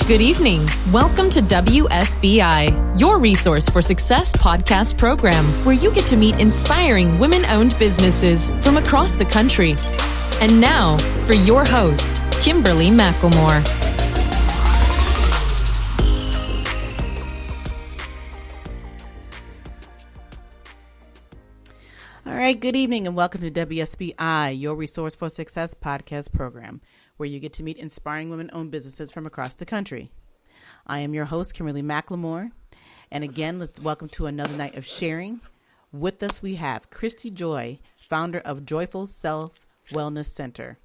Good evening. Welcome to WSBI, your resource for success podcast program, where you get to meet inspiring women-owned businesses from across the country. And now, for your host, Kimberly McLemore. All right, good evening and welcome to WSBI, your resource for success podcast program, where you get to meet inspiring women-owned businesses from across the country. I am your host, Kimberly McLemore, and again, let's welcome to another night of sharing. With us, we have Cristy Joy, founder of Joyful Self Wellness Center.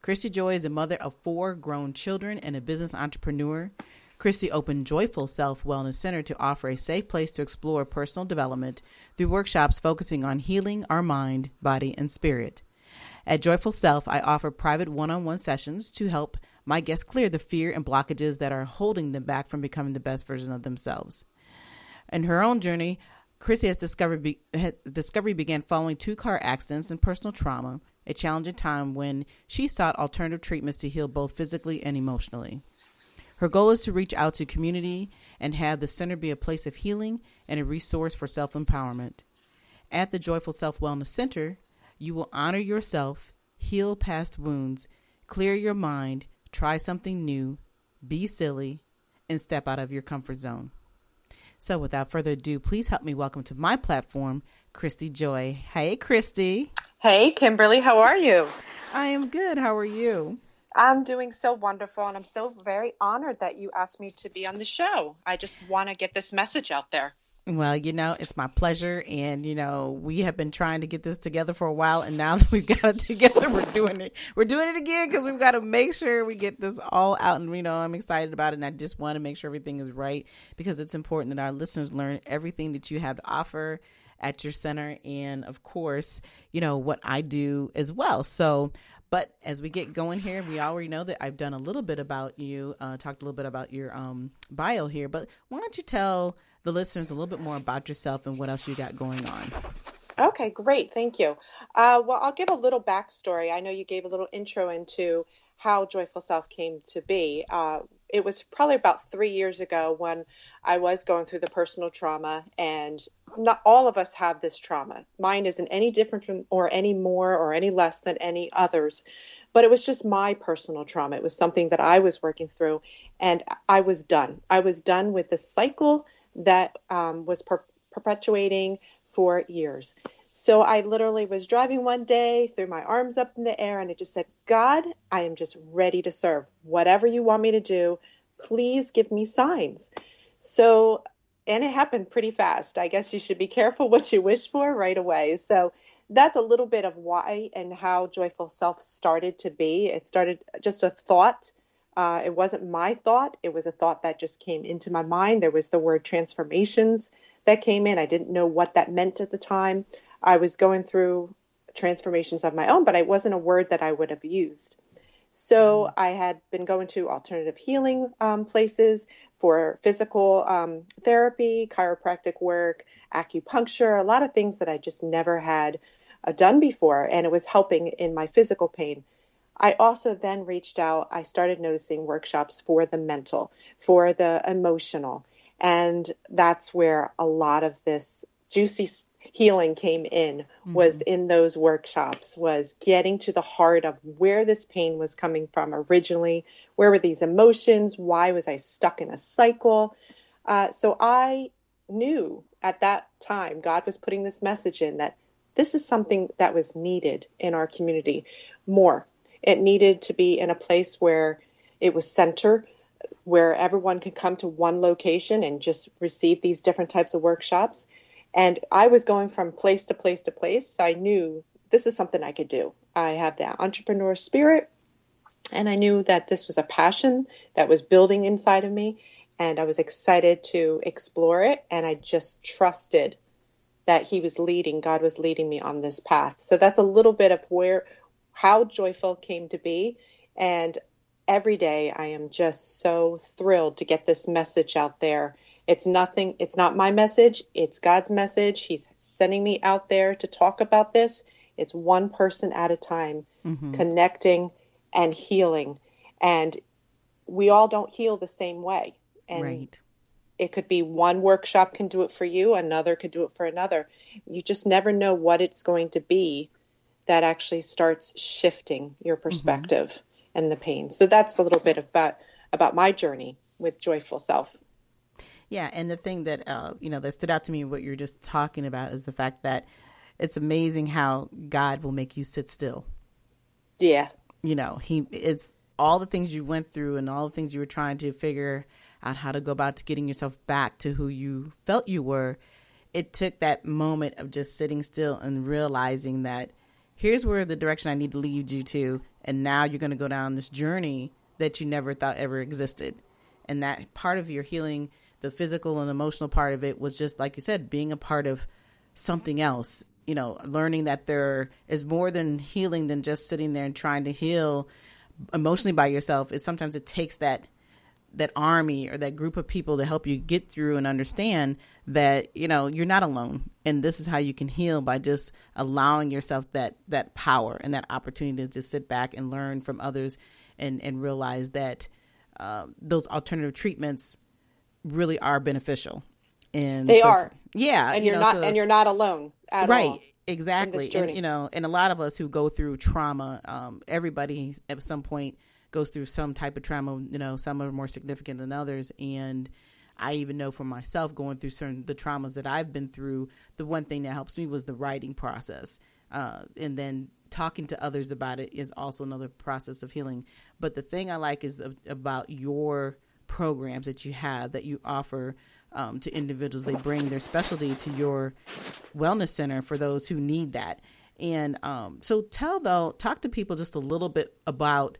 Cristy Joy is a mother of 4 grown children and a business entrepreneur. Cristy opened Joyful Self Wellness Center to offer a safe place to explore personal development through workshops focusing on healing our mind, body, and spirit. At Joyful Self, I offer private one-on-one sessions to help my guests clear the fear and blockages that are holding them back from becoming the best version of themselves. In her own journey, Cristy has discovery began following 2 car accidents and personal trauma, a challenging time when she sought alternative treatments to heal both physically and emotionally. Her goal is to reach out to community and have the center be a place of healing and a resource for self-empowerment. At the Joyful Self Wellness Center, you will honor yourself, heal past wounds, clear your mind, try something new, be silly, and step out of your comfort zone. So without further ado, please help me welcome to my platform, Cristy Joy. Hey, Cristy. Hey, Kimberly. How are you? I am good. How are you? I'm doing so wonderful, and I'm so very honored that you asked me to be on the show. I just want to get this message out there. Well, it's my pleasure, and, we have been trying to get this together for a while, and now that we've got it together, we're doing it. We're doing it again because we've got to make sure we get this all out, and, I'm excited about it, and I just want to make sure everything is right because it's important that our listeners learn everything that you have to offer at your center and, of course, what I do as well. But as we get going here, we already know that I've done a little bit about you, talked a little bit about your bio here, but why don't you tell the listeners a little bit more about yourself and what else you got going on? Okay, great. Thank you. Well, I'll give a little backstory. I know you gave a little intro into how Joyful Self came to be. It was probably about 3 years ago when I was going through the personal trauma, and not all of us have this trauma. Mine isn't any different from, or any more or any less than any others, but it was just my personal trauma. It was something that I was working through, and I was done. I was done with the cycle that was perpetuating for years. So I literally was driving one day, threw my arms up in the air, and I just said, God, I am just ready to serve. Whatever you want me to do, please give me signs. So, and it happened pretty fast. I guess you should be careful what you wish for right away. So that's a little bit of why and how Joyful Self started to be. It started just a thought. It wasn't my thought. It was a thought that just came into my mind. There was the word transformations that came in. I didn't know what that meant at the time. I was going through transformations of my own, but it wasn't a word that I would have used. So I had been going to alternative healing places for physical therapy, chiropractic work, acupuncture, a lot of things that I just never had done before, and it was helping in my physical pain. I also then reached out. I started noticing workshops for the mental, for the emotional, and that's where a lot of this juicy healing came in, was in those workshops, was getting to the heart of where this pain was coming from originally. Where were these emotions? Why was I stuck in a cycle? So I knew at that time God was putting this message in that this is something that was needed in our community more. It needed to be in a place where it was centered, where everyone could come to one location and just receive these different types of workshops. And I was going from place to place to place. So I knew this is something I could do. I have that entrepreneur spirit, and I knew that this was a passion that was building inside of me, and I was excited to explore it. And I just trusted that God was leading me on this path. So that's a little bit of how Joyful came to be. And every day I am just so thrilled to get this message out there. It's not my message. It's God's message. He's sending me out there to talk about this. It's one person at a time, connecting and healing. And we all don't heal the same way. And Right. it could be one workshop can do it for you, another could do it for another. You just never know what it's going to be that actually starts shifting your perspective and the pain. So that's a little bit about my journey with Joyful Self. Yeah, and the thing that that stood out to me, what you're just talking about, is the fact that it's amazing how God will make you sit still. Yeah. It's all the things you went through and all the things you were trying to figure out how to go about to getting yourself back to who you felt you were. It took that moment of just sitting still and realizing that here's where the direction I need to lead you to. And now you're going to go down this journey that you never thought ever existed. And that part of your healing, the physical and emotional part of it, was just, like you said, being a part of something else, learning that there is more than healing than just sitting there and trying to heal emotionally by yourself. Sometimes it takes that army or that group of people to help you get through and understand that, you're not alone. And this is how you can heal, by just allowing yourself that power and that opportunity to just sit back and learn from others and realize that those alternative treatments really are beneficial. And they are. Yeah. And you're not alone at all. Right. Exactly. In this journey. And a lot of us who go through trauma, everybody at some point goes through some type of trauma. Some are more significant than others. And I even know for myself, going through the traumas that I've been through, the one thing that helps me was the writing process. And then talking to others about it is also another process of healing. But the thing I like is about your programs that you have, that you offer to individuals. They bring their specialty to your wellness center for those who need that. And so talk to people just a little bit about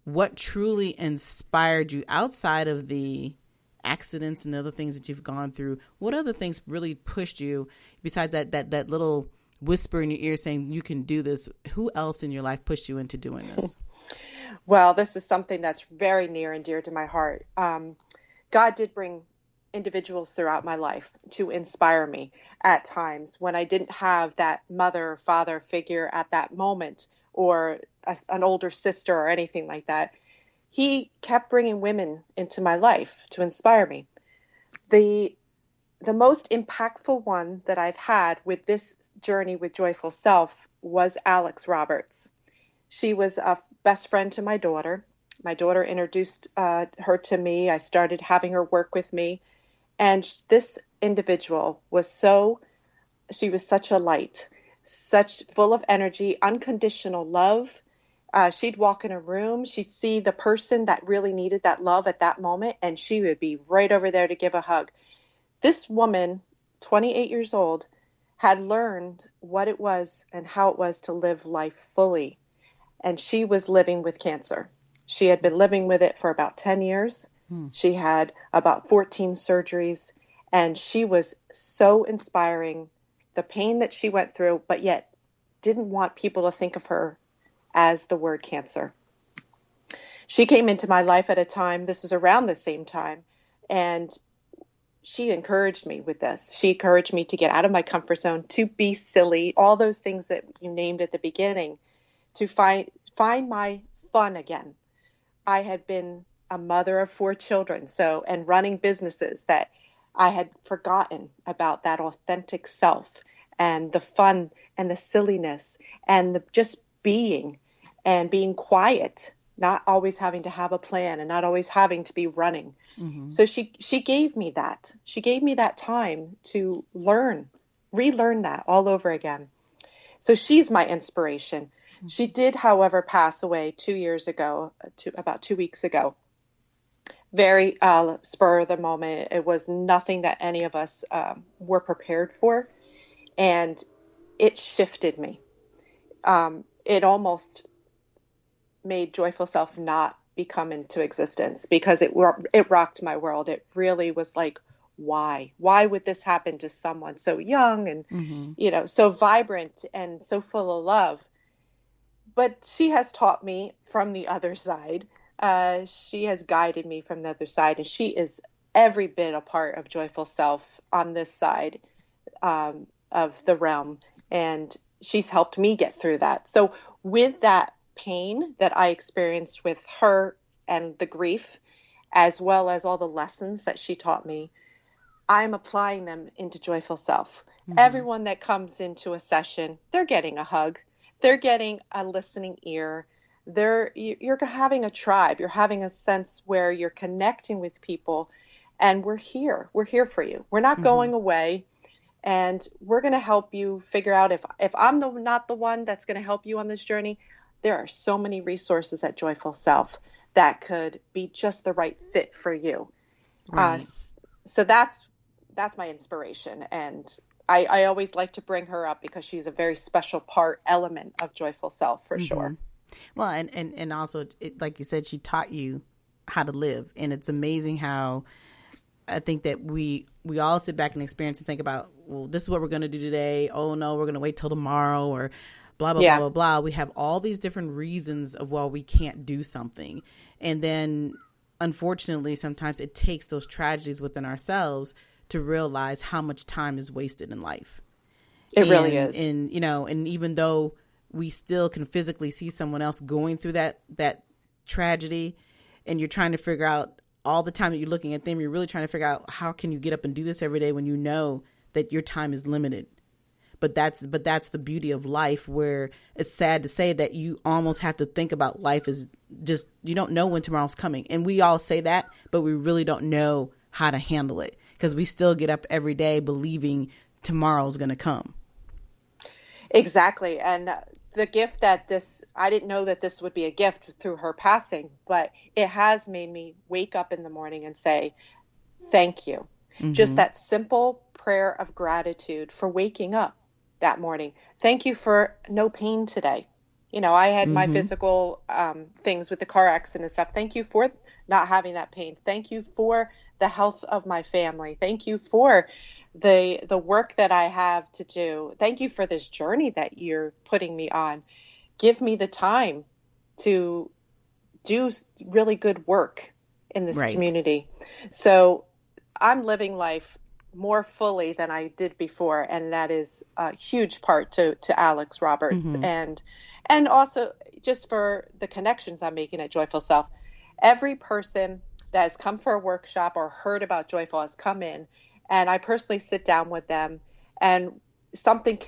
what truly inspired you outside of the accidents and other things that you've gone through. What other things really pushed you besides that little whisper in your ear saying you can do this? Who else in your life pushed you into doing this? Well, this is something that's very near and dear to my heart. God did bring individuals throughout my life to inspire me at times when I didn't have that mother or father figure at that moment, or an older sister or anything like that. He kept bringing women into my life to inspire me. The most impactful one that I've had with this journey with Joyful Self was Alex Roberts. She was a best friend to my daughter. My daughter introduced her to me. I started having her work with me. And this individual she was such a light, such full of energy, unconditional love. She'd walk in a room, she'd see the person that really needed that love at that moment, and she would be right over there to give a hug. This woman, 28 years old, had learned what it was and how it was to live life fully. And she was living with cancer. She had been living with it for about 10 years. She had about 14 surgeries, and she was so inspiring. The pain that she went through, but yet didn't want people to think of her as the word cancer. She came into my life at a time, this was around the same time, and she encouraged me with this. She encouraged me to get out of my comfort zone, to be silly, all those things that you named at the beginning, to find my fun again. I had been a mother of 4 children, and running businesses that I had forgotten about that authentic self and the fun and the silliness and the just being and being quiet, not always having to have a plan and not always having to be running. Mm-hmm. So she gave me that. She gave me that time to relearn that all over again. So she's my inspiration. Mm-hmm. She did, however, pass away 2 years ago, about 2 weeks ago. Very spur of the moment. It was nothing that any of us were prepared for. And it shifted me. It almost made Joyful Self not become into existence because it rocked my world. It really was like, why? Why would this happen to someone so young and, so vibrant and so full of love? But she has taught me from the other side. She has guided me from the other side, and she is every bit a part of Joyful Self on this side of the realm, and she's helped me get through that. So with that pain that I experienced with her and the grief as well as all the lessons that she taught me, I'm applying them into Joyful Self. Everyone that comes into a session, they're getting a hug. They're getting a listening ear. You're having a tribe. You're having a sense where you're connecting with people, and we're here. We're here for you. We're not going away, and we're going to help you figure out if I'm not the one that's going to help you on this journey. There are so many resources at Joyful Self that could be just the right fit for you. Right. So that's my inspiration, and I always like to bring her up because she's a very special element of Joyful Self for sure. Well, and also, like you said, she taught you how to live. And it's amazing how I think that we all sit back and experience and think about, well, this is what we're going to do today. Oh, no, we're going to wait till tomorrow, or blah, blah, blah, blah, blah. We have all these different reasons of why we can't do something. And then, unfortunately, sometimes it takes those tragedies within ourselves to realize how much time is wasted in life. It really is. And, and even though we still can physically see someone else going through that tragedy, and you're trying to figure out all the time that you're looking at them, you're really trying to figure out how can you get up and do this every day when you know that your time is limited. But that's the beauty of life, where it's sad to say that you almost have to think about life as just, you don't know when tomorrow's coming. And we all say that, but we really don't know how to handle it, because we still get up every day believing tomorrow's going to come. Exactly. And the gift I didn't know that this would be a gift through her passing, but it has made me wake up in the morning and say, thank you. Just that simple prayer of gratitude for waking up that morning. Thank you for no pain today. I had my physical things with the car accident and stuff. Thank you for not having that pain. Thank you for the health of my family. Thank you for the work that I have to do. Thank you for this journey that you're putting me on. Give me the time to do really good work in this community. So I'm living life more fully than I did before. And that is a huge part to Alex Roberts. And also just for the connections I'm making at Joyful Self. Every person that has come for a workshop or heard about Joyful has come in, and I personally sit down with them, and something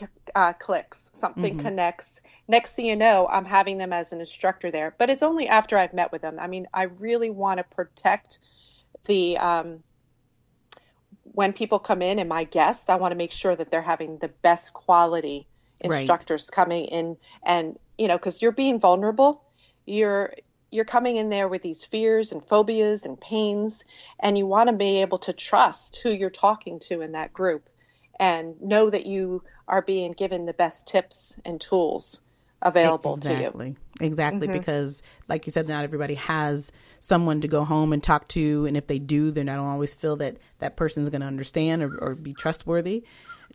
clicks, something connects. Next thing you know, I'm having them as an instructor there, but it's only after I've met with them. I mean, I really want to protect when people come in and my guests, I want to make sure that they're having the best quality instructors coming in, and, because you're being vulnerable, you're coming in there with these fears and phobias and pains, and you want to be able to trust who you're talking to in that group and know that you are being given the best tips and tools available to you. Exactly. Because like you said, not everybody has someone to go home and talk to. And if they do, they don't always feel that that person's going to understand or be trustworthy,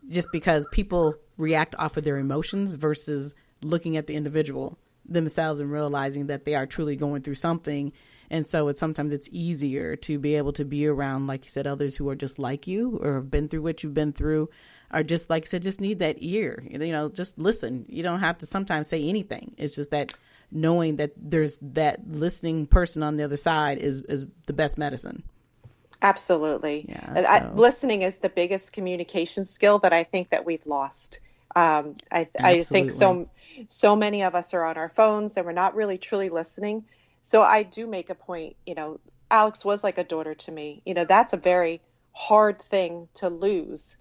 just because people react off of their emotions versus looking at the individual themselves and realizing that they are truly going through something. And so sometimes it's easier to be able to be around, like you said, others who are just like you or have been through what you've been through, or just, like I said, just need that ear, just listen. You don't have to sometimes say anything. It's just that knowing that there's that listening person on the other side is the best medicine. Absolutely. Yeah, listening is the biggest communication skill that I think that we've lost. I think so many of us are on our phones and we're not really truly listening. So I do make a point, Alex was like a daughter to me. That's a very hard thing to lose,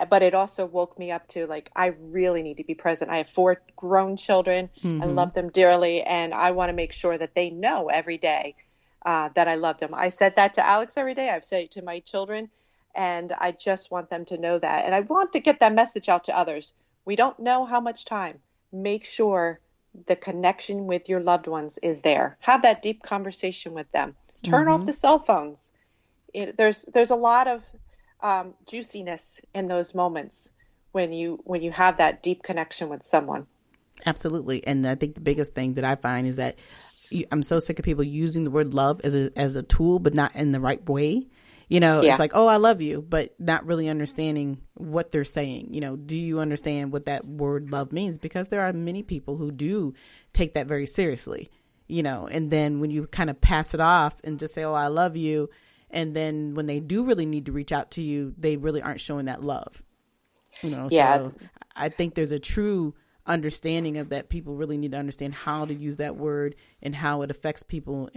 but it also woke me up to, like, I really need to be present. I have 4 grown children. I love them dearly, and I want to make sure that they know every day that I love them. I said that to Alex every day. I've said it to my children, and I just want them to know that. And I want to get that message out to others. We don't know how much time. Make sure the connection with your loved ones is there. Have that deep conversation with them. Turn off the cell phones. There's a lot of juiciness in those moments when you have that deep connection with someone. Absolutely. And I think the biggest thing that I find is that I'm so sick of people using the word love as a tool, but not in the right way. It's like, oh, I love you, but not really understanding what they're saying. Do you understand what that word love means? Because there are many people who do take that very seriously. and then when you kind of pass it off and just say, oh, I love you. And then when they do really need to reach out to you, they really aren't showing that love, Yeah. So I think there's a true understanding of that. People really need to understand how to use that word and how it affects people,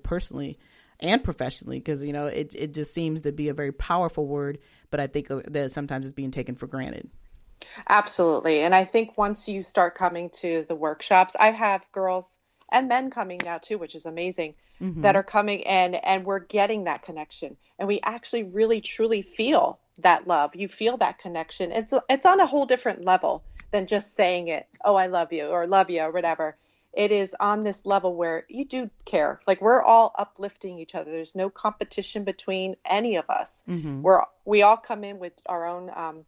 personally and professionally, because, it just seems to be a very powerful word, but I think that sometimes it's being taken for granted. Absolutely. And I think once you start coming to the workshops, I have girls and men coming now too, which is amazing, that are coming in, and we're getting that connection, and we actually really truly feel that love. You feel that connection. It's on a whole different level than just saying it, oh, I love you or whatever. It is on this level where you do care. Like, we're all uplifting each other. There's no competition between any of us. We all come in with our own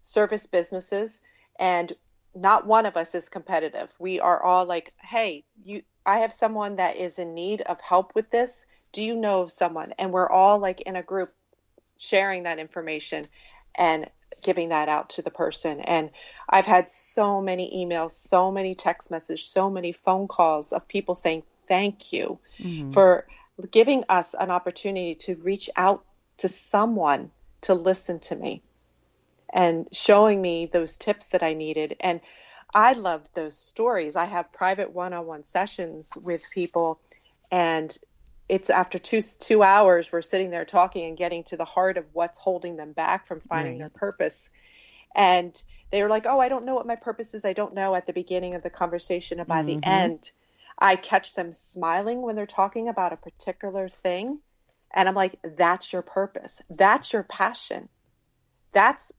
service businesses, and not one of us is competitive. We are all like, hey, I have someone that is in need of help with this. Do you know of someone? And we're all like in a group sharing that information and giving that out to the person. And I've had so many emails, so many text messages, so many phone calls of people saying, thank you for giving us an opportunity to reach out to someone to listen to me and showing me those tips that I needed. And I love those stories. I have private one-on-one sessions with people, and it's after two hours, we're sitting there talking and getting to the heart of what's holding them back from finding their purpose. And they're like, oh, I don't know what my purpose is. I don't know at the beginning of the conversation. And by the end, I catch them smiling when they're talking about a particular thing. And I'm like, that's your purpose. That's your passion. That's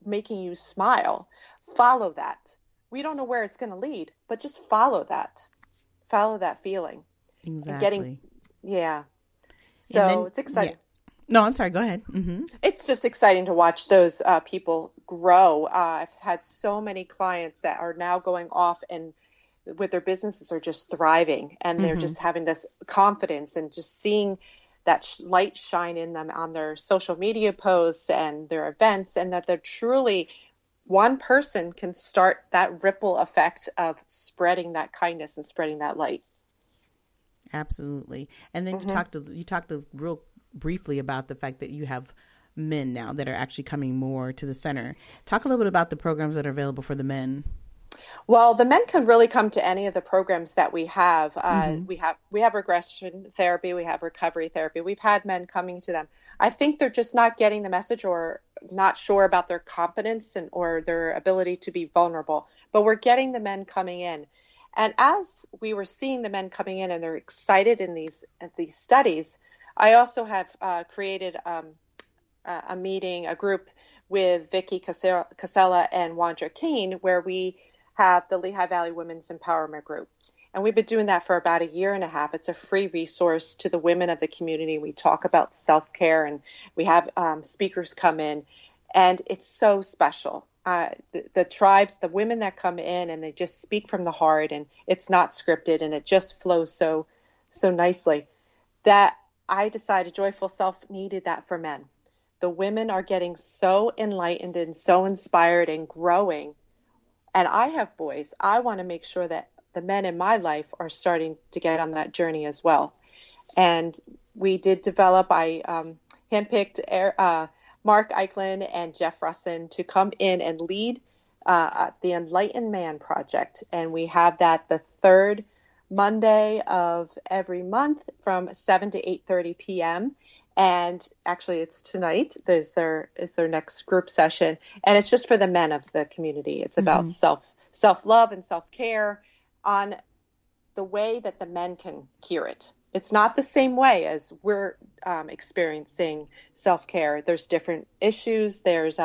making you smile. Follow that. We don't know where it's going to lead, but just follow that feeling. Exactly. So it's exciting. Yeah. No, I'm sorry. Go ahead. It's just exciting to watch those people grow. I've had so many clients that are now going off and with their businesses are just thriving, and they're just having this confidence and just seeing that light shine in them on their social media posts and their events, and that they're truly, one person can start that ripple effect of spreading that kindness and spreading that light. Absolutely. And then you talked real briefly about the fact that you have men now that are actually coming more to the center. Talk a little bit about the programs that are available for the men. Well, the men can really come to any of the programs that we have. We have regression therapy, we have recovery therapy. We've had men coming to them. I think they're just not getting the message or not sure about their competence or their ability to be vulnerable. But we're getting the men coming in. And as we were seeing the men coming in and they're excited in these studies, I also have created a group with Vicki Casella and Wandra Kane, where we have the Lehigh Valley Women's Empowerment Group. And we've been doing that for about a year and a half. It's a free resource to the women of the community. We talk about self-care, and we have speakers come in, and it's so special. The tribes, the women that come in, and they just speak from the heart, and it's not scripted, and it just flows so nicely that I decided Joyful Self needed that for men. The women are getting so enlightened and so inspired and growing. And I have boys. I want to make sure that the men in my life are starting to get on that journey as well. And we did develop, I handpicked Mark Eichlin and Jeff Russin to come in and lead the Enlightened Man Project. And we have that the third Monday of every month from 7 to 8:30 p.m. And actually, it's tonight is their next group session, and it's just for the men of the community. It's about self-love and self-care on the way that the men can hear it. It's not the same way as we're experiencing self-care. There's different issues. There's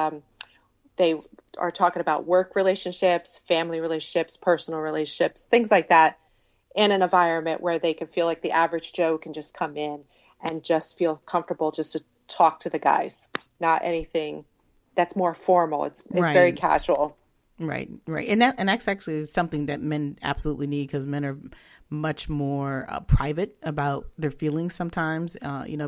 they are talking about work relationships, family relationships, personal relationships, things like that, in an environment where they can feel like the average Joe can just come in and just feel comfortable just to talk to the guys, not anything that's more formal. It's very casual. Right. And that's actually something that men absolutely need, because men are much more private about their feelings sometimes,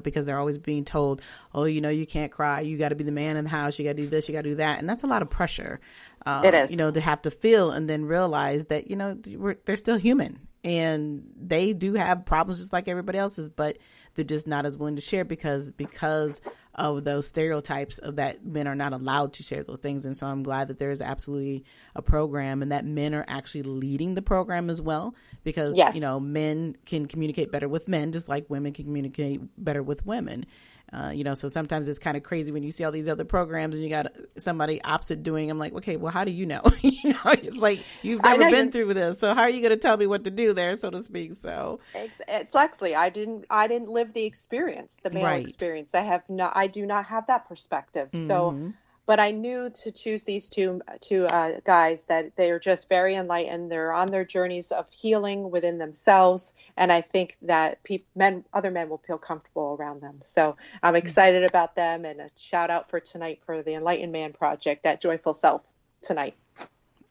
because they're always being told, oh, you can't cry. You got to be the man in the house. You got to do this. You got to do that. And that's a lot of pressure, it is, to have to feel and then realize that, they're still human. and they do have problems just like everybody else's, but they're just not as willing to share because of those stereotypes of that men are not allowed to share those things. And so I'm glad that there is absolutely a program and that men are actually leading the program as well, because, Yes. you know, men can communicate better with men, just like women can communicate better with women. You know, so sometimes it's kind of crazy when you see all these other programs and you got somebody opposite doing. I'm like, okay, well, how do you know? You know, it's like you've never been through this, so how are you going to tell me what to do there, so to speak? So exactly, I didn't live the experience, the male Right. experience. I do not have that perspective. So, but I knew to choose these two guys that they are just very enlightened. They're on their journeys of healing within themselves, and I think that other men will feel comfortable around them. So I'm excited about them, and a shout out for tonight for the Enlightened Man Project at Joyful Self tonight.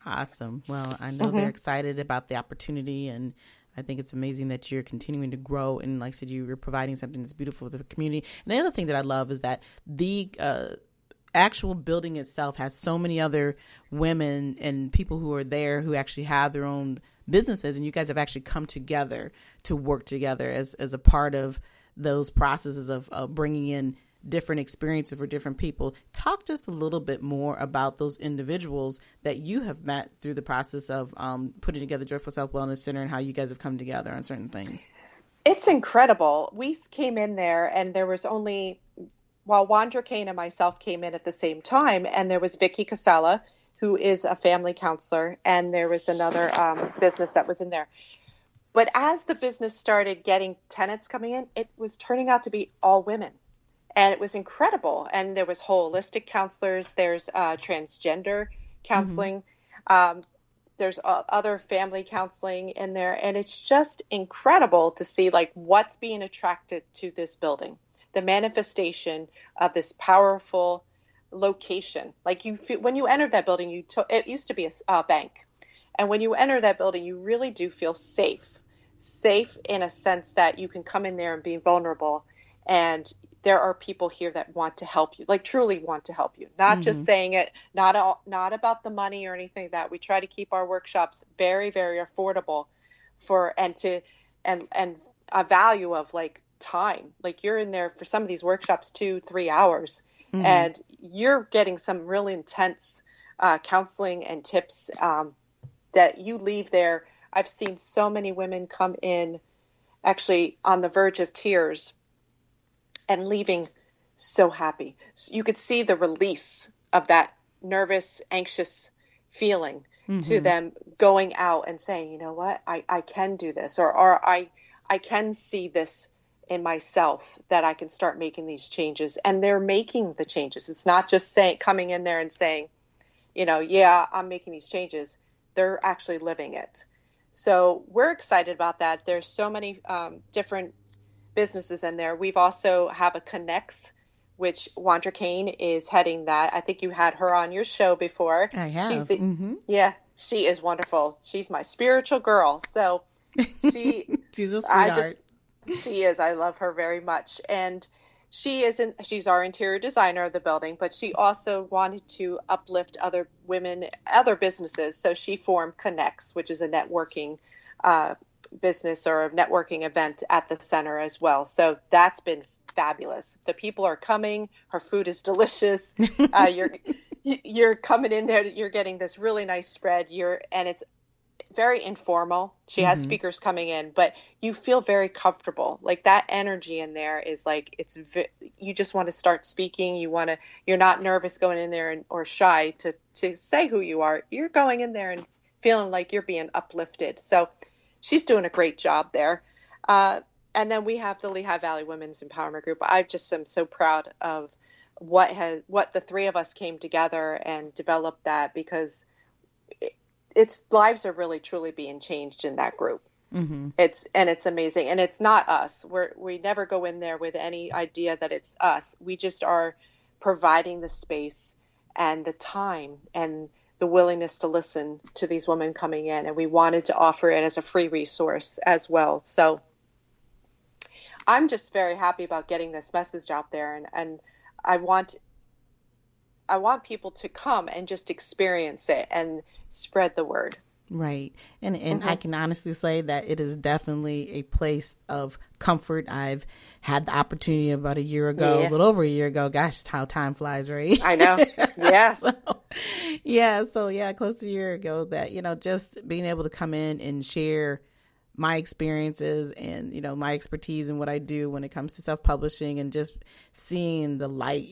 Awesome. Well, I know they're excited about the opportunity, and I think it's amazing that you're continuing to grow. And like I said, you're providing something that's beautiful for the community. And the other thing that I love is that the actual building itself has so many other women and people who are there who actually have their own businesses, and you guys have actually come together to work together as a part of those processes of bringing in different experiences for different people. Talk just a little bit more about those individuals that you have met through the process of putting together Joyful Self Wellness Center, and how you guys have come together on certain things. It's incredible. We came in there, and there was only, Wandra Kane and myself came in at the same time, and there was Vicky Casella, who is a family counselor, and there was another business that was in there. But as the business started getting tenants coming in, it was turning out to be all women. And it was incredible. And there was holistic counselors. There's transgender counseling. There's other family counseling in there. And it's just incredible to see like what's being attracted to this building, the manifestation of this powerful location. Like you feel, when you enter that building, it used to be a bank. And when you enter that building, you really do feel safe in a sense that you can come in there and be vulnerable. And there are people here that want to help you, like truly want to help you, not just saying it, not about the money or anything like that. We try to keep our workshops very, very affordable and a value of like time. Like you're in there for some of these workshops 2-3 hours, and you're getting some really intense counseling and tips that you leave there. I've seen so many women come in actually on the verge of tears and leaving so happy. So you could see the release of that nervous, anxious feeling to them going out and saying, you know what, I can do this, or I can see this in myself, that I can start making these changes. And they're making the changes. It's not just coming in there and saying, you know, yeah, I'm making these changes. They're actually living it. So we're excited about that. There's so many different businesses in there. We've also have a Connects, which Wandra Kane is heading that. I think you had her on your show before. I have. Yeah, she is wonderful. She's my spiritual girl. So she's a sweetheart. She is. I love her very much. And she's our interior designer of the building, but she also wanted to uplift other women, other businesses. So she formed Connects, which is a networking business or a networking event at the center as well. So that's been fabulous. The people are coming. Her food is delicious. You're coming in there. You're getting this really nice spread. And it's very informal. She has speakers coming in, but you feel very comfortable. Like that energy in there is like, you just want to start speaking. You're not nervous going in there or shy to say who you are. You're going in there and feeling like you're being uplifted. So she's doing a great job there. And then we have the Lehigh Valley Women's Empowerment Group. I just am so proud of what the three of us came together and developed that, because its lives are really truly being changed in that group. It's amazing. And it's not us. We never go in there with any idea that it's us. We just are providing the space and the time and the willingness to listen to these women coming in. And we wanted to offer it as a free resource as well. So I'm just very happy about getting this message out there. And I want people to come and just experience it and spread the word. Right. And I can honestly say that it is definitely a place of comfort. I've had the opportunity about a year ago, a little over a year ago. Gosh, how time flies, right? I know. Yeah. So close to a year ago that, just being able to come in and share my experiences and, my expertise and what I do when it comes to self-publishing, and just seeing the light,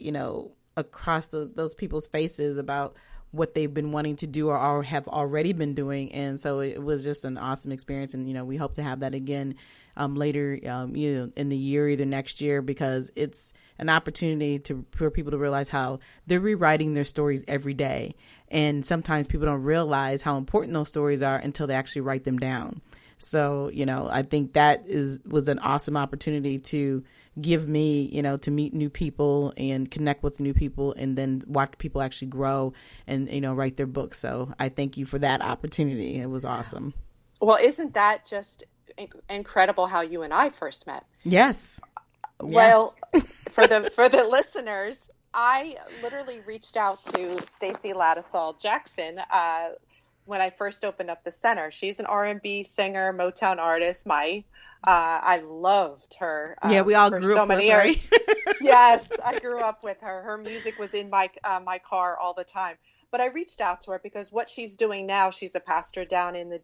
across those people's faces about what they've been wanting to do or have already been doing. And so it was just an awesome experience. And, we hope to have that again later, in the year, either next year, because it's an opportunity for people to realize how they're rewriting their stories every day. And sometimes people don't realize how important those stories are until they actually write them down. So, I think that was an awesome opportunity to give me, to meet new people and connect with new people, and then watch people actually grow and, write their books. So I thank you for that opportunity. It was awesome. Well, isn't that just incredible how you and I first met? Yes. Well, for the listeners, I literally reached out to Stacey Ladisall Jackson when I first opened up the center. She's an R&B singer, Motown artist. I loved her. We all grew up with her. Yes, I grew up with her. Her music was in my car all the time. But I reached out to her because what she's doing now, she's a pastor down in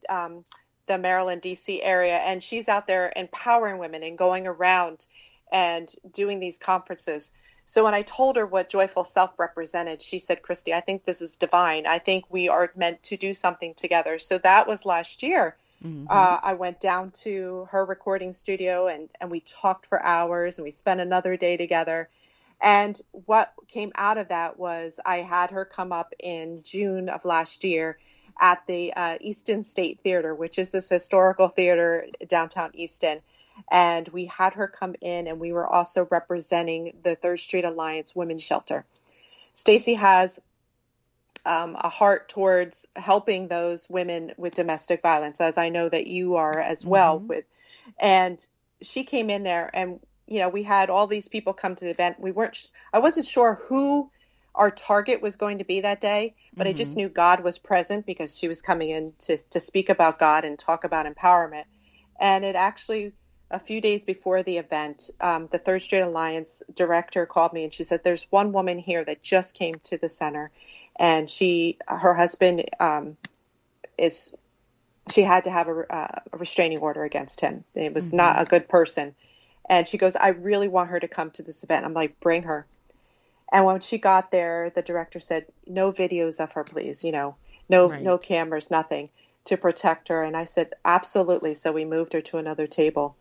the Maryland, D.C. area, and she's out there empowering women and going around and doing these conferences. So when I told her what Joyful Self represented, she said, Cristy, I think this is divine. I think we are meant to do something together. So that was last year. Mm-hmm. I went down to her recording studio and we talked for hours, and we spent another day together. And what came out of that was I had her come up in June of last year at the Easton State Theater, which is this historical theater downtown Easton. And we had her come in, and we were also representing the Third Street Alliance Women's Shelter. Stacey has a heart towards helping those women with domestic violence, as I know that you are as well. Mm-hmm. And she came in there, and we had all these people come to the event. I wasn't sure who our target was going to be that day, but I just knew God was present because she was coming in to speak about God and talk about empowerment. And it actually, a few days before the event, the Third Street Alliance director called me, and she said, there's one woman here that just came to the center, and her husband she had to have a restraining order against him. It was not a good person. And she goes, I really want her to come to this event. I'm like, bring her. And when she got there, the director said, no videos of her, please. No cameras, nothing, to protect her. And I said, absolutely. So we moved her to another table.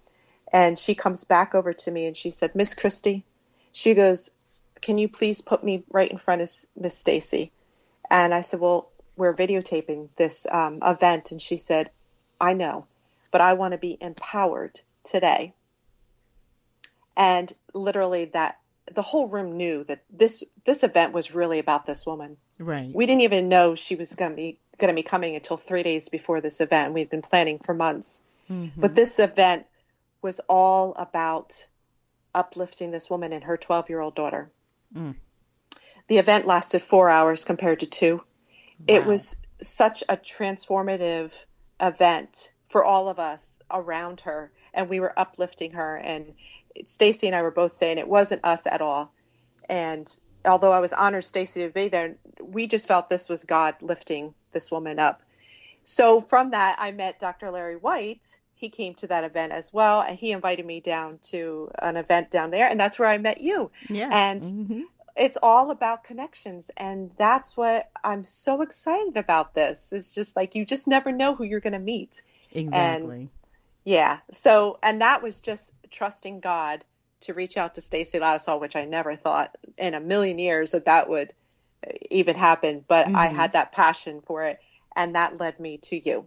And she comes back over to me and she said, Miss Cristy, she goes, can you please put me right in front of Miss Stacey? And I said, well, we're videotaping this event. And she said, I know, but I want to be empowered today. And literally the whole room knew that this event was really about this woman. Right. We didn't even know she was going to be coming until 3 days before this event. We'd been planning for months. Mm-hmm. But this event was all about uplifting this woman and her 12-year-old daughter. Mm. The event lasted 4 hours compared to 2. Wow. It was such a transformative event for all of us around her, and we were uplifting her. And Stacey and I were both saying it wasn't us at all. And although I was honored Stacey to be there, we just felt this was God lifting this woman up. So from that, I met Dr. Larry White. He came to that event as well, and he invited me down to an event down there, and that's where I met you. Yeah. And it's all about connections, and that's what I'm so excited about this. It's just like you just never know who you're going to meet. Exactly. And yeah. So, and that was just trusting God to reach out to Stacey Ladisall, which I never thought in a million years that would even happen. But I had that passion for it, and that led me to you.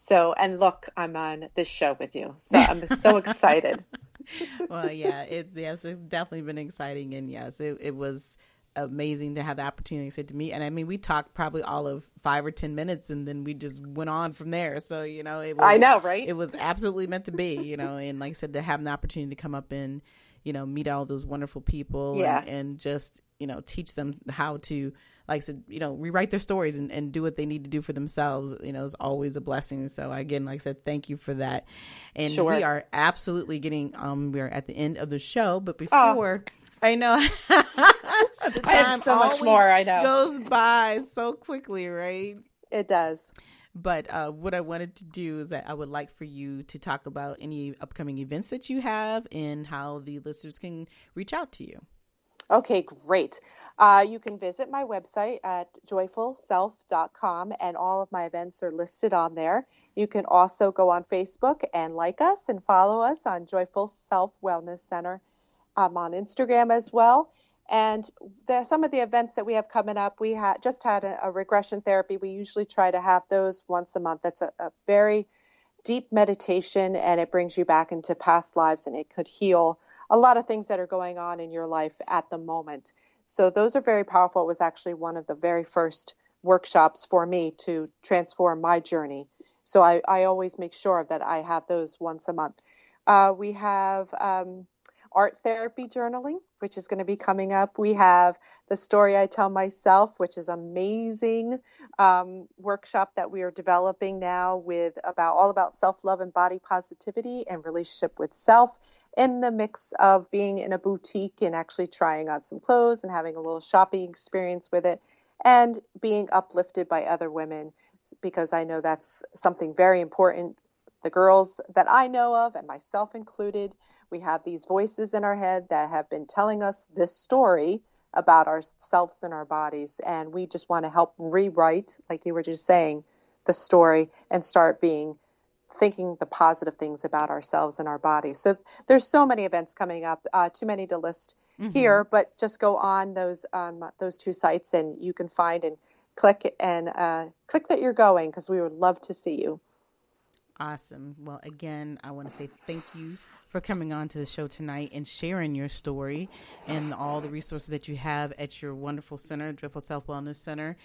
So, and look, I'm on this show with you. So I'm so excited. Well, yeah, it's definitely been exciting. And yes, it was amazing to have the opportunity to meet. And I mean, we talked probably all of 5 or 10 minutes, and then we just went on from there. So, it was, I know, right? It was absolutely meant to be, and like I said, to have an opportunity to come up and, meet all those wonderful people and just teach them how to, like I said, rewrite their stories and do what they need to do for themselves, is always a blessing. So again, like I said, thank you for that. And Sure. We are absolutely getting, we're at the end of the show, but before I know the time I have so much more, I know. goes by so quickly, right? It does. But what I wanted to do is that I would like for you to talk about any upcoming events that you have and how the listeners can reach out to you. Okay, great. You can visit my website at joyfulself.com, and all of my events are listed on there. You can also go on Facebook and like us and follow us on Joyful Self Wellness Center. I'm on Instagram as well. And some of the events that we have coming up, we just had a regression therapy. We usually try to have those once a month. That's a very deep meditation, and it brings you back into past lives, and it could heal a lot of things that are going on in your life at the moment. So those are very powerful. It was actually one of the very first workshops for me to transform my journey. So I always make sure that I have those once a month. We have art therapy journaling, which is going to be coming up. We have the story I tell myself, which is amazing workshop that we are developing now all about self-love and body positivity and relationship with self, in the mix of being in a boutique and actually trying on some clothes and having a little shopping experience with it, and being uplifted by other women, because I know that's something very important. The girls that I know of, and myself included, we have these voices in our head that have been telling us this story about ourselves and our bodies. And we just want to help rewrite, like you were just saying, the story and start thinking the positive things about ourselves and our bodies. So there's so many events coming up, too many to list here, but just go on those two sites and you can find and click that you're going, because we would love to see you. Awesome. Well, again, I want to say thank you for coming on to the show tonight and sharing your story and all the resources that you have at your wonderful center, Joyful Self Wellness Center.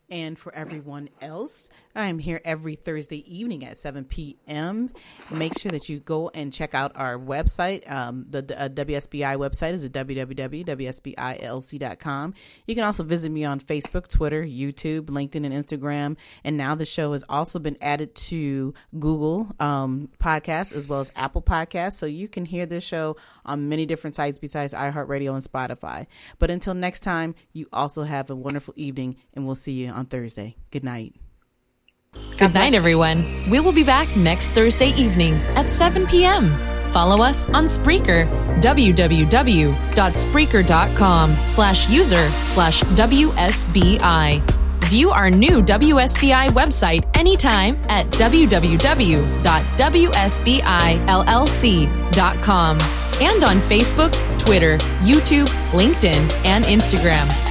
And for everyone else, I'm here every Thursday evening at 7 p.m. Make sure that you go and check out our website. The WSBI website is at www.wsbilc.com. You can also visit me on Facebook, Twitter, YouTube, LinkedIn, and Instagram. And now the show has also been added to Google Podcasts as well as Apple Podcasts. So you can hear this show on many different sites besides iHeartRadio and Spotify. But until next time, you also have a wonderful evening, and we'll see you on Thursday. Good night. Good night, everyone. We will be back next Thursday evening at 7 p.m. Follow us on Spreaker, www.spreaker.com/user/WSBI. View our new WSBI website anytime at www.wsbillc.com and on Facebook, Twitter, YouTube, LinkedIn, and Instagram.